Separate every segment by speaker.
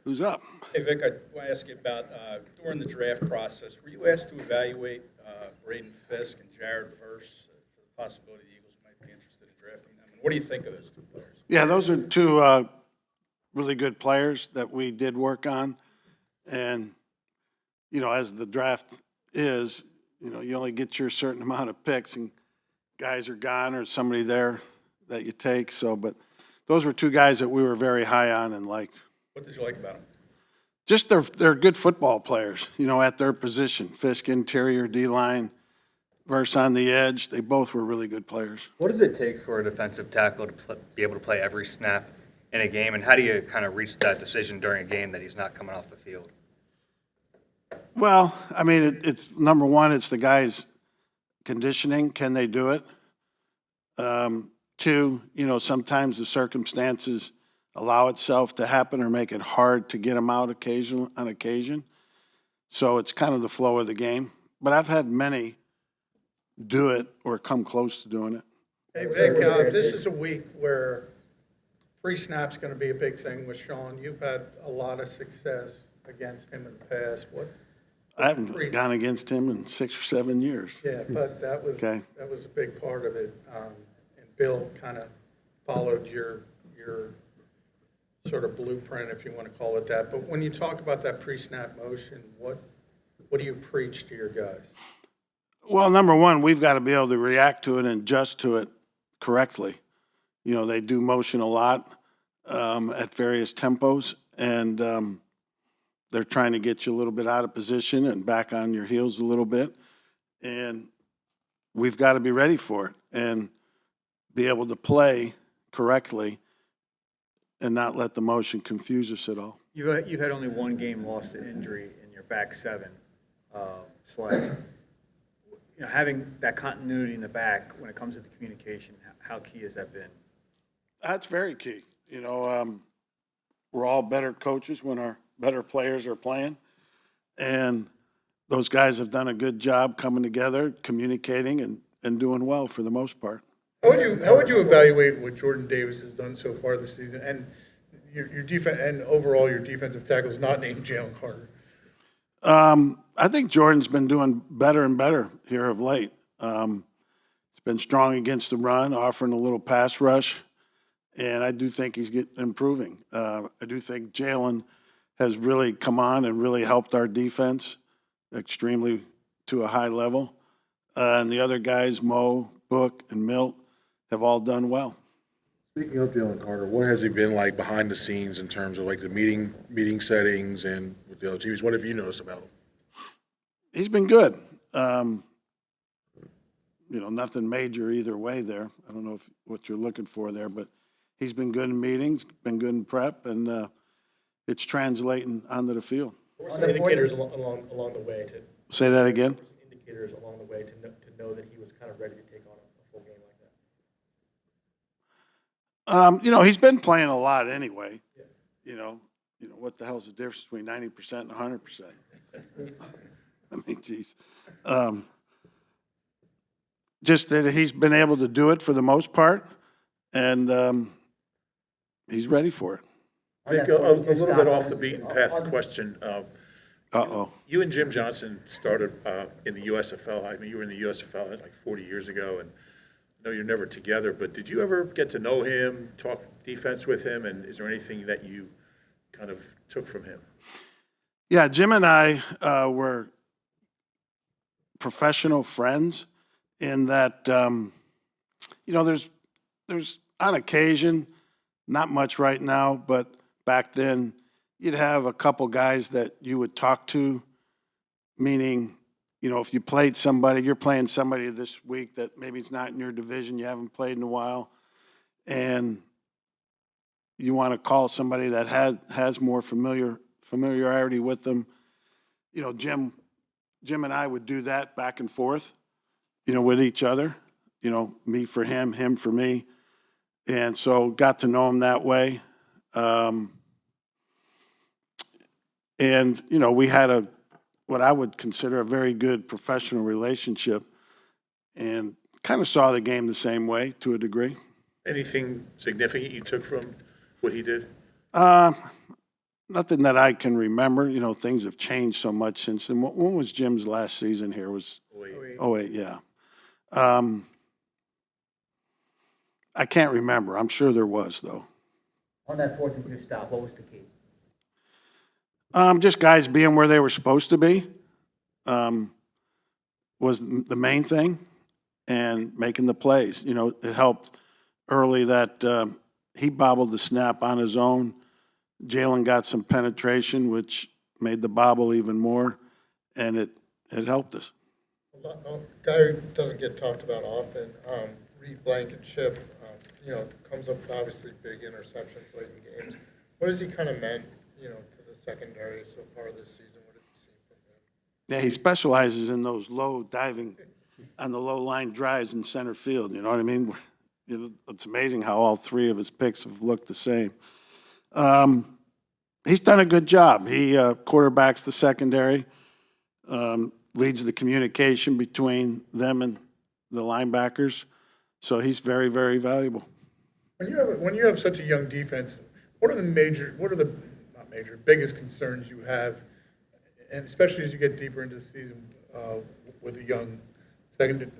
Speaker 1: Who's up?
Speaker 2: Hey, Vic, I want to ask you about during the draft process, were you asked to evaluate Braden Fisk and Jared Verse for the possibility the Eagles might be interested in drafting them? And what do you think of those two players?
Speaker 1: Yeah, those are two really good players that we did work on. And, as the draft is, you only get your certain amount of picks and guys are gone or somebody there that you take. So, but those were two guys that we were very high on and liked.
Speaker 2: What did you like about them?
Speaker 1: Just they're good football players, at their position. Fisk interior, D-line, Verse on the edge. They both were really good players.
Speaker 3: What does it take for a defensive tackle to be able to play every snap in a game, and how do you kind of reach that decision during a game that he's not coming off the field?
Speaker 1: Well, I mean, it's number one, it's the guy's conditioning. Can they do it? Two, sometimes the circumstances allow itself to happen or make it hard to get them out on occasion. So it's kind of the flow of the game. But I've had many do it or come close to doing it.
Speaker 4: Hey, Vic, this is a week where pre-snap's going to be a big thing with Sean. You've had a lot of success against him in the past.
Speaker 1: I haven't gone against him in 6 or 7 years.
Speaker 4: Yeah, but that was a big part of it. And Bill kind of followed your sort of blueprint, if you want to call it that. But when you talk about that pre-snap motion, what do you preach to your guys?
Speaker 1: Well, number one, we've got to be able to react to it and adjust to it correctly. They do motion a lot at various tempos, and they're trying to get you a little bit out of position and back on your heels a little bit. And we've got to be ready for it and be able to play correctly and not let the motion confuse us at all.
Speaker 5: You've had only one game lost to injury in your back seven. Slash, having that continuity in the back when it comes to the communication, how key has that been?
Speaker 1: That's very key. We're all better coaches when our better players are playing, and those guys have done a good job coming together, communicating, and doing well for the most part.
Speaker 4: How would you evaluate what Jordan Davis has done so far this season, and your defense, and overall your defensive tackles not named Jaylen Carter?
Speaker 1: I think Jordan's been doing better and better here of late. He's been strong against the run, offering a little pass rush, and I do think he's improving. I do think Jaylen has really come on and really helped our defense extremely to a high level. And the other guys, Mo, Book, and Milt, have all done well.
Speaker 6: Speaking of Jaylen Carter, what has he been like behind the scenes in terms of like the meeting settings and with the other teams? What have you noticed about him?
Speaker 1: He's been good. Nothing major either way there. I don't know what you're looking for there, but he's been good in meetings, been good in prep, and it's translating onto the field.
Speaker 7: What were some indicators along the way to
Speaker 1: Say that again?
Speaker 7: indicators along the way to know that he was kind of ready to take on a full game like that?
Speaker 1: He's been playing a lot anyway. Yeah. What the hell's the difference between 90% and 100%? I mean, geez. Just that he's been able to do it for the most part, and he's ready for it.
Speaker 8: Vic, a little bit off the beaten path question.
Speaker 1: Uh-oh.
Speaker 8: You and Jim Johnson started in the USFL. I mean, you were in the USFL like 40 years ago, and I know you're never together, but did you ever get to know him, talk defense with him, and is there anything that you kind of took from him?
Speaker 1: Yeah, Jim and I were professional friends in that, there's on occasion, not much right now, but back then, you'd have a couple guys that you would talk to, meaning, if you played somebody, you're playing somebody this week that maybe it's not in your division, you haven't played in a while, and you want to call somebody that has more familiarity with them. Jim and I would do that back and forth, with each other, me for him, him for me. And so got to know him that way. We had what I would consider a very good professional relationship and kind of saw the game the same way to a degree.
Speaker 8: Anything significant you took from what he did?
Speaker 1: Nothing that I can remember. You know, things have changed so much since then. When was Jim's last season here? Was 08, yeah. I can't remember. I'm sure there was, though.
Speaker 9: On that 4th and 2 stop, what was the key?
Speaker 1: Just guys being where they were supposed to be was the main thing, and making the plays. You know, it helped early that he bobbled the snap on his own. Jaylen got some penetration, which made the bobble even more, and it helped us.
Speaker 4: A guy who doesn't get talked about often, Reed Blankenship, comes up with obviously big interceptions late in games. What has he kind of meant, to the secondary so far this season? What have you seen from him?
Speaker 1: Yeah, he specializes in those low diving on the low line drives in center field. You know what I mean? It's amazing how all three of his picks have looked the same. He's done a good job. He quarterbacks the secondary, leads the communication between them and the linebackers. So he's very, very valuable.
Speaker 4: When you have such a young defense, what are the biggest concerns you have, and especially as you get deeper into the season with a young second,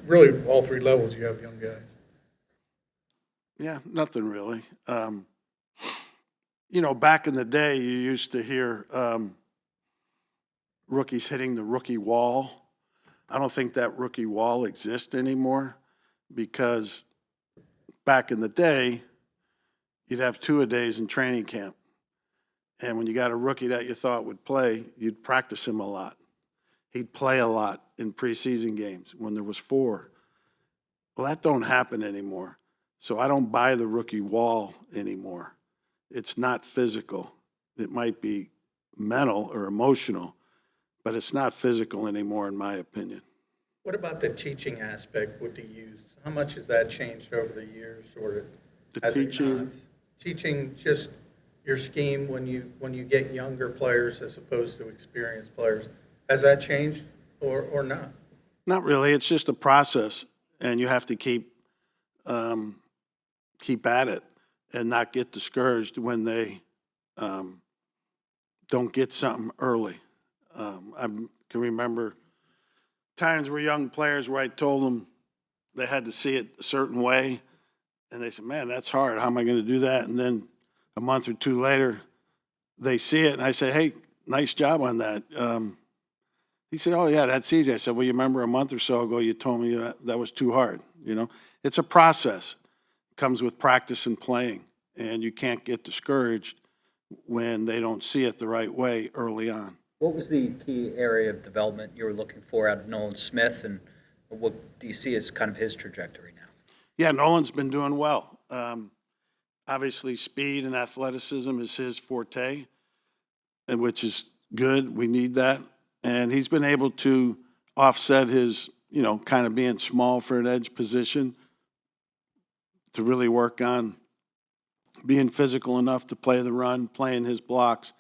Speaker 4: really all three levels you have young guys?
Speaker 1: Yeah, nothing really. Back in the day, you used to hear rookies hitting the rookie wall. I don't think that rookie wall exists anymore, because back in the day, you'd have two-a-days in training camp. And when you got a rookie that you thought would play, you'd practice him a lot. He'd play a lot in preseason games when there was 4. Well, that don't happen anymore. So I don't buy the rookie wall anymore. It's not physical. It might be mental or emotional, but it's not physical anymore, in my opinion.
Speaker 4: What about the teaching aspect with the youth? How much has that changed over the years, or
Speaker 1: The
Speaker 4: has it
Speaker 1: teaching,
Speaker 4: not? Teaching just your scheme when you get younger players as opposed to experienced players, has that changed or not?
Speaker 1: not really. It's just a process, and you have to keep at it and not get discouraged when they don't get something early. I can remember times where young players where I told them they had to see it a certain way, and they said, "Man, that's hard. How am I going to do that?" And then a month or two later, they see it, and I say, "Hey, nice job on that." He said, "Oh, yeah, that's easy." I said, "Well, you remember a month or so ago you told me that was too hard." It's a process. It comes with practice and playing, and you can't get discouraged when they don't see it the right way early on.
Speaker 9: What was the key area of development you were looking for out of Nolan Smith, and what do you see as kind of his trajectory now?
Speaker 1: Yeah, Nolan's been doing well. Obviously, speed and athleticism is his forte, and which is good. We need that. And he's been able to offset his, kind of being small for an edge position to really work on being physical enough to play the run, playing his blocks.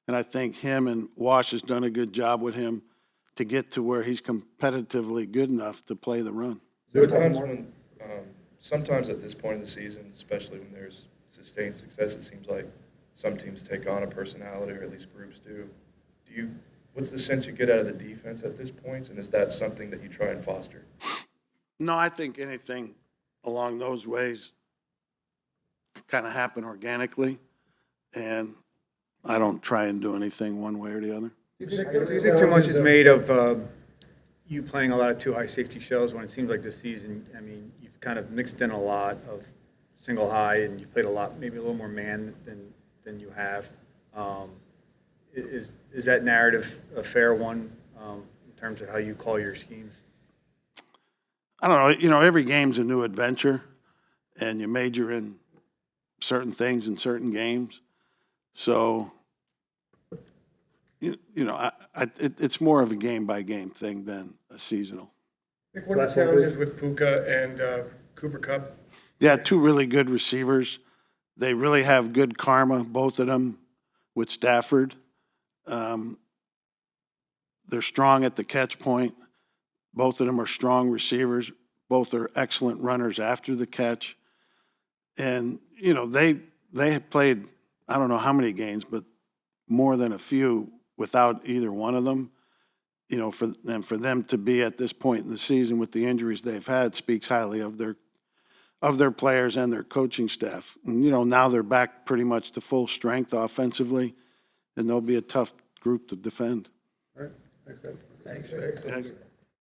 Speaker 1: And I think him and Wash has done a good job with him to get to where he's competitively good enough to play the run.
Speaker 10: There are times when, sometimes at this point in the season, especially when there's sustained success, it seems like some teams take on a personality, or at least groups do. What's the sense you get out of the defense at this point, and is that something that you try and foster?
Speaker 1: No, I think anything along those ways kind of happen organically, and I don't try and do anything one way or the other.
Speaker 5: Do you think too much is made of you playing a lot of 2 high safety shells when it seems like this season, you've kind of mixed in a lot of single high, and you've played a lot, maybe a little more man than you have. Is that narrative a fair one in terms of how you call your schemes?
Speaker 1: I don't know. Every game's a new adventure, and you major in certain things in certain games. So, it's more of a game-by-game thing than a seasonal.
Speaker 7: What are the challenges with Puka and Cooper Kupp?
Speaker 1: Yeah, 2 really good receivers. They really have good karma, both of them, with Stafford. They're strong at the catch point. Both of them are strong receivers. Both are excellent runners after the catch. And, they have played I don't know how many games, but more than a few without either one of them. You know, for them to be at this point in the season with the injuries they've had speaks highly of their players and their coaching staff. And, you know, now they're back pretty much to full strength offensively, and they'll be a tough group to defend.
Speaker 4: All right, thanks, guys.
Speaker 1: Thanks.